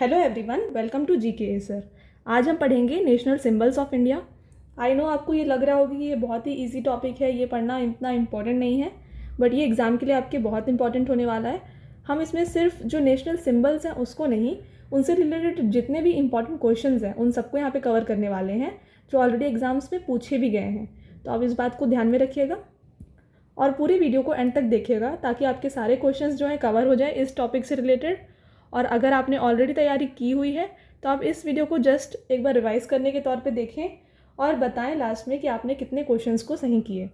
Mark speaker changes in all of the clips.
Speaker 1: Hello everyone, welcome to GK sir. आज हम पढ़ेंगे national symbols of India. I know आपको ये लग रहा होगा कि ये बहुत ही इजी टॉपिक है, ये पढ़ना इतना इम्पॉर्टेंट नहीं है, बट ये एग्ज़ाम के लिए आपके बहुत इंपॉर्टेंट होने वाला है। हम इसमें सिर्फ जो नेशनल सिंबल्स हैं उसको नहीं, उनसे रिलेटेड जितने भी इंपॉर्टेंट क्वेश्चंस हैं उन सबको यहाँ पे कवर करने वाले हैं, जो ऑलरेडी एग्जाम्स में पूछे भी गए हैं। तो आप इस बात को ध्यान में रखिएगा और पूरी वीडियो को एंड तक देखिएगा ताकि आपके सारे क्वेश्चंस जो हैं कवर हो जाए इस टॉपिक से रिलेटेड। और अगर आपने ऑलरेडी तैयारी की हुई है तो आप इस वीडियो को जस्ट एक बार रिवाइज करने के तौर पे देखें और बताएं लास्ट में कि आपने कितने क्वेश्चंस को सही किए।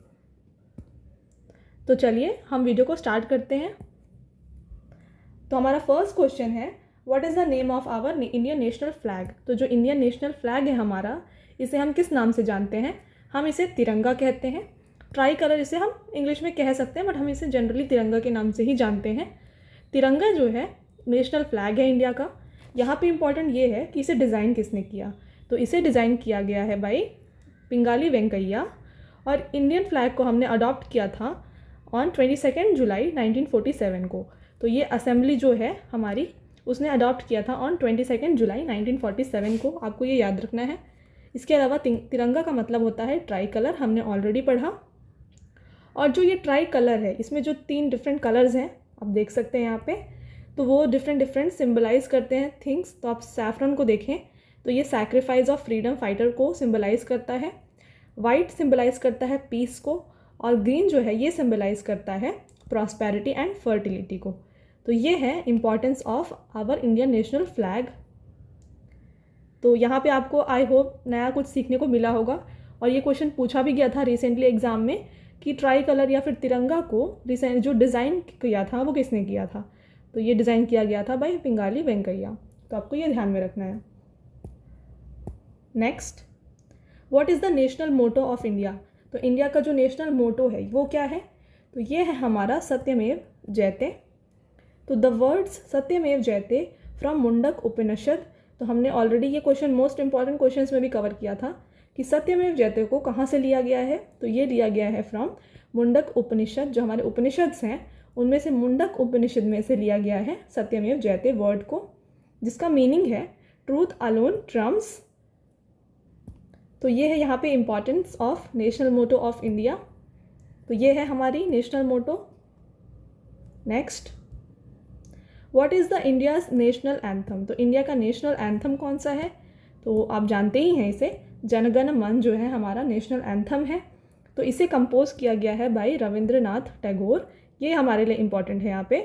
Speaker 1: तो चलिए हम वीडियो को स्टार्ट करते हैं। तो हमारा फर्स्ट क्वेश्चन है, what is the name of our Indian national flag. तो जो इंडियन नेशनल फ्लैग है हमारा, इसे हम किस नाम से जानते हैं? हम इसे तिरंगा कहते हैं। ट्राई कलर इसे हम इंग्लिश में कह सकते हैं, बट हम इसे जनरली तिरंगा के नाम से ही जानते हैं। तिरंगा जो है नेशनल फ्लैग है इंडिया का। यहाँ पे इम्पॉर्टेंट ये है कि इसे डिज़ाइन किसने किया। तो इसे डिज़ाइन किया गया है बाई पिंगाली वेंकैया, और इंडियन फ्लैग को हमने अडॉप्ट किया था ऑन 22 जुलाई 1947 को। तो ये असेंबली जो है हमारी, उसने अडॉप्ट किया था ऑन 22 जुलाई 1947 को। आपको ये याद रखना है। इसके अलावा तिरंगा का मतलब होता है ट्राई कलर, हमने ऑलरेडी पढ़ा। और जो ये ट्राई कलर है, इसमें जो 3 डिफरेंट कलर्स हैं आप देख सकते हैं यहाँ पे, तो वो डिफरेंट सिंबलाइज करते हैं थिंग्स। तो आप सैफरन को देखें तो ये सैक्रिफाइस ऑफ फ्रीडम फाइटर को सिंबलाइज करता है, वाइट सिंबलाइज करता है पीस को, और ग्रीन जो है ये सिंबलाइज करता है प्रॉस्पेरिटी एंड फर्टिलिटी को। तो ये है importance of our Indian national flag. तो यहाँ पे आपको आई होप नया कुछ सीखने को मिला होगा। और ये क्वेश्चन पूछा भी गया था रिसेंटली एग्जाम में कि ट्राई कलर या फिर तिरंगा को जो डिज़ाइन किया था वो किसने किया था। तो ये डिज़ाइन किया गया था भाई पिंगाली वेंकैया। तो आपको ये ध्यान में रखना है। Next, what is the national motto of India. तो इंडिया का जो नेशनल मोटो है वो क्या है? तो ये है हमारा सत्यमेव जयते। तो द वर्ड्स सत्यमेव जयते फ्रॉम मुंडक उपनिषद। तो हमने ऑलरेडी ये क्वेश्चन मोस्ट इंपॉर्टेंट क्वेश्चंस में भी कवर किया था कि सत्यमेव जयते को कहाँ से लिया गया है। तो ये लिया गया है फ्रॉम मुंडक उपनिषद। जो हमारे उपनिषद्स हैं उनमें से मुंडक उपनिषद में से लिया गया है सत्यमेव जयते वर्ड को, जिसका मीनिंग है ट्रूथ अलोन ट्रम्प्स। तो ये है यहाँ पे importance of national motto of India. तो ये है हमारी national motto. Next, what is the India's national anthem. तो इंडिया का नेशनल एंथम कौन सा है? तो आप जानते ही हैं इसे, जनगण मन जो है हमारा नेशनल एंथम है। तो इसे कंपोज किया गया है बाई रविंद्रनाथ टैगोर। ये हमारे लिए इम्पॉर्टेंट है यहाँ पे।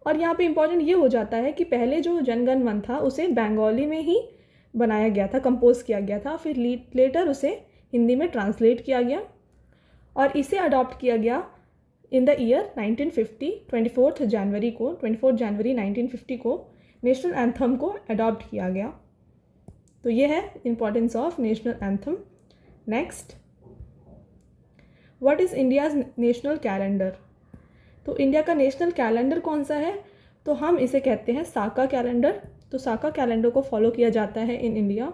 Speaker 1: और यहाँ पे इम्पॉर्टेंट ये हो जाता है कि पहले जो जनगण मन था उसे बंगाली में ही बनाया गया था, कंपोज किया गया था, फिर लेटर उसे हिंदी में ट्रांसलेट किया गया और इसे अडॉप्ट किया गया इन द ईयर 1950। 24 जनवरी 1950 को नेशनल एंथम को अडॉप्ट किया गया। तो ये है importance of national anthem. Next, what is India's national calendar. तो इंडिया का नेशनल कैलेंडर कौन सा है? तो हम इसे कहते हैं साका कैलेंडर। तो साका कैलेंडर को फॉलो किया जाता है इन इंडिया।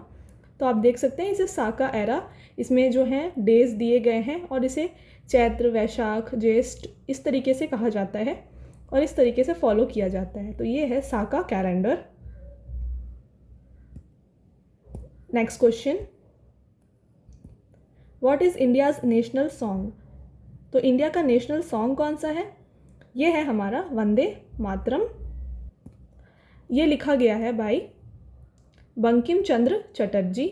Speaker 1: तो आप देख सकते हैं इसे साका एरा, इसमें जो है डेज दिए गए हैं और इसे चैत्र, वैशाख, ज्येष्ठ इस तरीके से कहा जाता है और इस तरीके से फॉलो किया जाता है। तो ये है Saka calendar. Next question, what is India's national song. तो इंडिया का नेशनल सॉन्ग कौन सा है? ये है हमारा वंदे मातरम। ये लिखा गया है बाई बंकिम चंद्र चटर्जी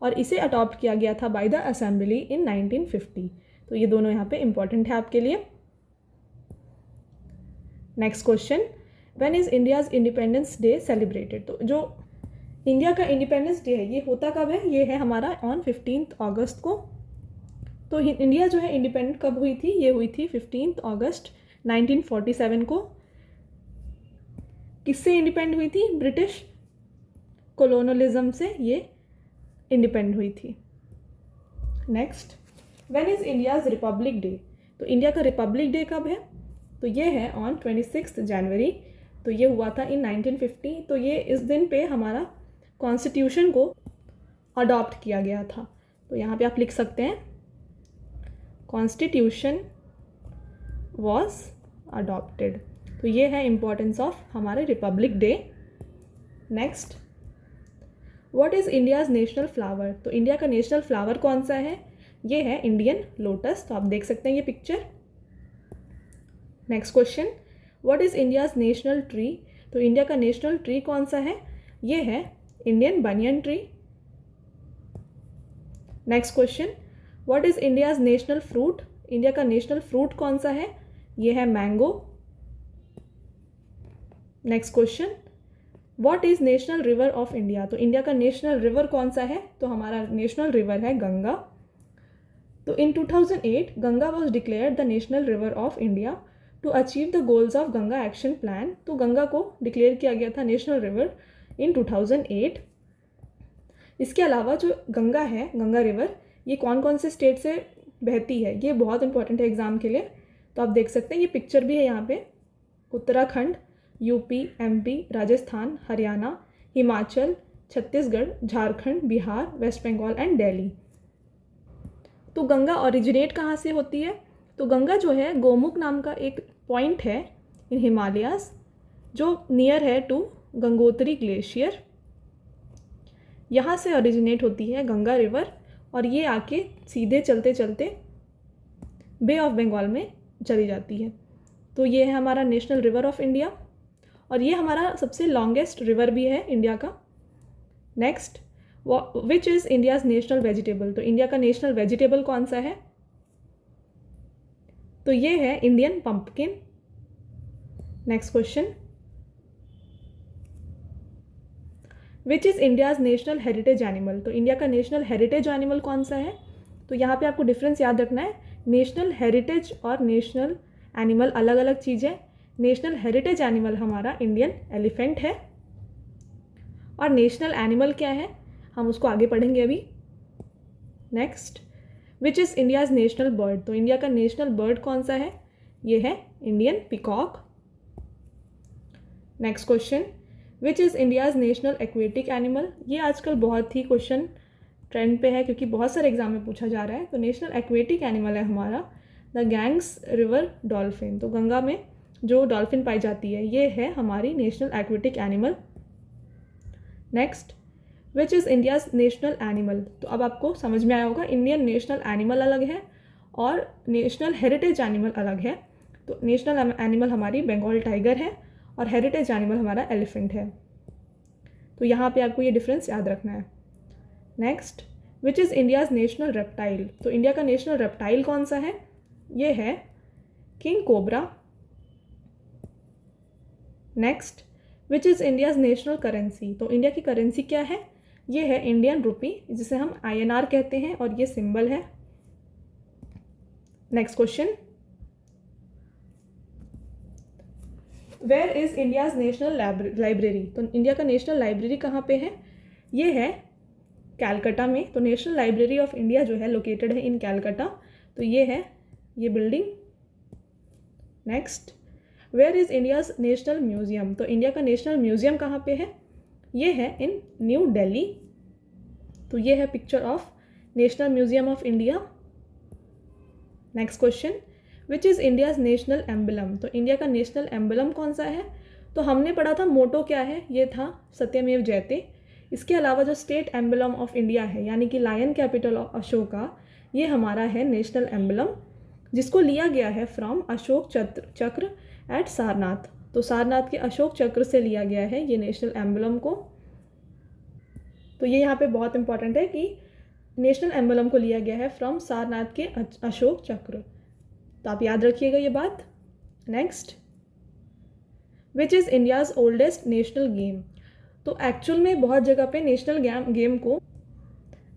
Speaker 1: और इसे अडॉप्ट किया गया था बाय द असेंबली इन 1950। तो ये दोनों यहाँ पे इम्पॉर्टेंट है आपके लिए। Next question, when is India's independence day celebrated. तो जो इंडिया का इंडिपेंडेंस डे है ये होता कब है? ये है हमारा ऑन 15 अगस्त को। तो इंडिया जो है इंडिपेंडेंट कब हुई थी? ये हुई थी 15 अगस्त 1947 को। किससे इंडिपेंडेंट हुई थी? ब्रिटिश कोलोनलिज्म से ये इंडिपेंडेंट हुई थी। Next, when is India's Republic day. तो इंडिया का रिपब्लिक डे कब है? तो ये है ऑन 26 जनवरी। तो ये हुआ था इन 1950। तो ये इस दिन पे हमारा कॉन्स्टिट्यूशन को अडॉप्ट किया गया था। तो यहाँ पे आप लिख सकते हैं कॉन्स्टिट्यूशन वॉज अडॉप्टेड। तो ये है इम्पोर्टेंस ऑफ हमारे Republic day. Next, what is India's national flower? तो इंडिया का नेशनल फ्लावर कौन सा है? ये है इंडियन लोटस। तो आप देख सकते हैं ये picture. Next question, what is India's national tree? तो इंडिया का नेशनल ट्री कौन सा है? ये है Indian banyan tree. Next question, what is India's national fruit? India का नेशनल फ्रूट कौन सा है? ये है mango. Next question, what is national river of India? तो इंडिया का नेशनल रिवर कौन सा है? तो हमारा नेशनल रिवर है गंगा। तो in 2008 Ganga was declared the national river of India to achieve the goals of Ganga action plan. तो गंगा को डिक्लेयर किया गया था नेशनल रिवर इन 2008। इसके अलावा जो गंगा है, गंगा रिवर, ये कौन कौन से स्टेट से बहती है? ये बहुत इंपॉर्टेंट है एग्जाम के लिए। तो आप देख सकते हैं ये पिक्चर भी है यहाँ पे। Uttarakhand, UP, MP, Rajasthan, Haryana, Himachal, Chhattisgarh, Jharkhand, Bihar, West Bengal and Delhi. तो गंगा ओरिजिनेट कहाँ से होती है? तो गंगा जो है गोमुख नाम का एक पॉइंट है इन हिमालयाज जो नियर है टू गंगोत्री ग्लेशियर। यहाँ से ओरिजिनेट होती है गंगा रिवर और ये आके सीधे चलते चलते बे ऑफ बंगाल में चली जाती है। तो ये है हमारा नेशनल रिवर ऑफ इंडिया और ये हमारा सबसे लॉन्गेस्ट रिवर भी है इंडिया का। Next, which is India's national vegetable? तो इंडिया का नेशनल वेजिटेबल कौन सा है? तो ये है Indian pumpkin. Next question, which is India's national heritage animal? तो इंडिया का नेशनल हेरिटेज एनिमल कौन सा है? तो यहाँ पे आपको डिफरेंस याद रखना है। नेशनल हेरिटेज और नेशनल एनिमल अलग अलग चीज़ें। नेशनल हेरिटेज एनिमल हमारा इंडियन एलिफेंट है और नेशनल एनिमल क्या है हम उसको आगे पढ़ेंगे अभी। Next, which is India's national bird? तो इंडिया का नेशनल बर्ड कौन सा है? ये है Indian peacock. Next question, which is India's national aquatic animal? ये आजकल बहुत ही क्वेश्चन ट्रेंड पे है क्योंकि बहुत सारे एग्जाम में पूछा जा रहा है। तो नेशनल एक्वेटिक एनिमल है हमारा द गैंग्स रिवर डॉल्फिन। तो गंगा में जो डॉल्फिन पाई जाती है ये है हमारी national aquatic animal. Next, which is India's national animal? तो अब आपको समझ में आया होगा इंडियन नेशनल एनिमल अलग है और नेशनल हेरिटेज एनिमल अलग है। तो नेशनल एनिमल हमारी बंगाल टाइगर है और हेरिटेज एनिमल हमारा एलिफेंट है। तो यहाँ पे आपको ये डिफरेंस याद रखना है। Next, which is India's national reptile? तो इंडिया का नेशनल रेप्टाइल कौन सा है? ये है king cobra. Next, which is India's national currency? तो इंडिया की करेंसी क्या है? ये है इंडियन रुपी जिसे हम INR कहते हैं और ये सिंबल है। Next question, where is India's national library? तो इंडिया का नेशनल लाइब्रेरी कहाँ पे है? ये है कैलकाटा में। तो नेशनल लाइब्रेरी ऑफ इंडिया जो है लोकेटेड है इन कैलकाटा। तो ये है ये building. Next, where is India's national museum? तो इंडिया का नेशनल म्यूज़ियम कहाँ पे है? ये है इन न्यू दिल्ली। तो ये है picture of national museum of India. Next question, which is India's national emblem? तो इंडिया का नेशनल एम्बलम कौन सा है? तो हमने पढ़ा था मोटो क्या है, ये था सत्यमेव जयते। इसके अलावा जो स्टेट एम्बलम ऑफ इंडिया है यानी कि लायन कैपिटल ऑफ अशोका, ये हमारा है नेशनल एम्बलम जिसको लिया गया है फ्रॉम अशोक चक्र एट सारनाथ। तो सारनाथ के अशोक चक्र से लिया गया है ये नेशनल एम्बलम को। तो ये यहाँ पे बहुत इंपॉर्टेंट है कि नेशनल एम्बलम को लिया गया है फ्रॉम सारनाथ के अशोक चक्र। तो आप याद रखिएगा ये बात। Next, which is India's oldest national game? तो एक्चुअल में बहुत जगह पे नेशनल गेम को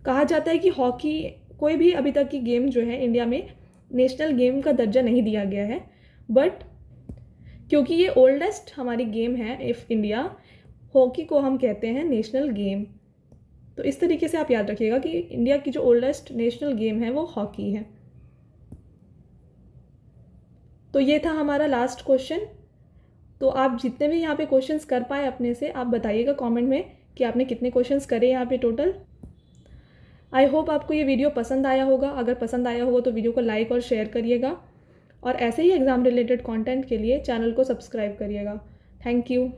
Speaker 1: कहा जाता है कि हॉकी, कोई भी अभी तक की गेम जो है इंडिया में नेशनल गेम का दर्जा नहीं दिया गया है। बट क्योंकि ये ओल्डेस्ट हमारी गेम है इफ़ इंडिया, हॉकी को हम कहते हैं नेशनल गेम। तो इस तरीके से आप याद रखिएगा कि इंडिया की जो ओल्डेस्ट नेशनल गेम है वो हॉकी है। तो ये था हमारा लास्ट क्वेश्चन। तो आप जितने भी यहाँ पे क्वेश्चंस कर पाए अपने से आप बताइएगा कमेंट में कि आपने कितने क्वेश्चंस करे यहाँ पे टोटल। आई होप आपको ये वीडियो पसंद आया होगा। अगर पसंद आया होगा तो वीडियो को लाइक और शेयर करिएगा और ऐसे ही एग्ज़ाम रिलेटेड कंटेंट के लिए चैनल को सब्सक्राइब करिएगा। Thank you.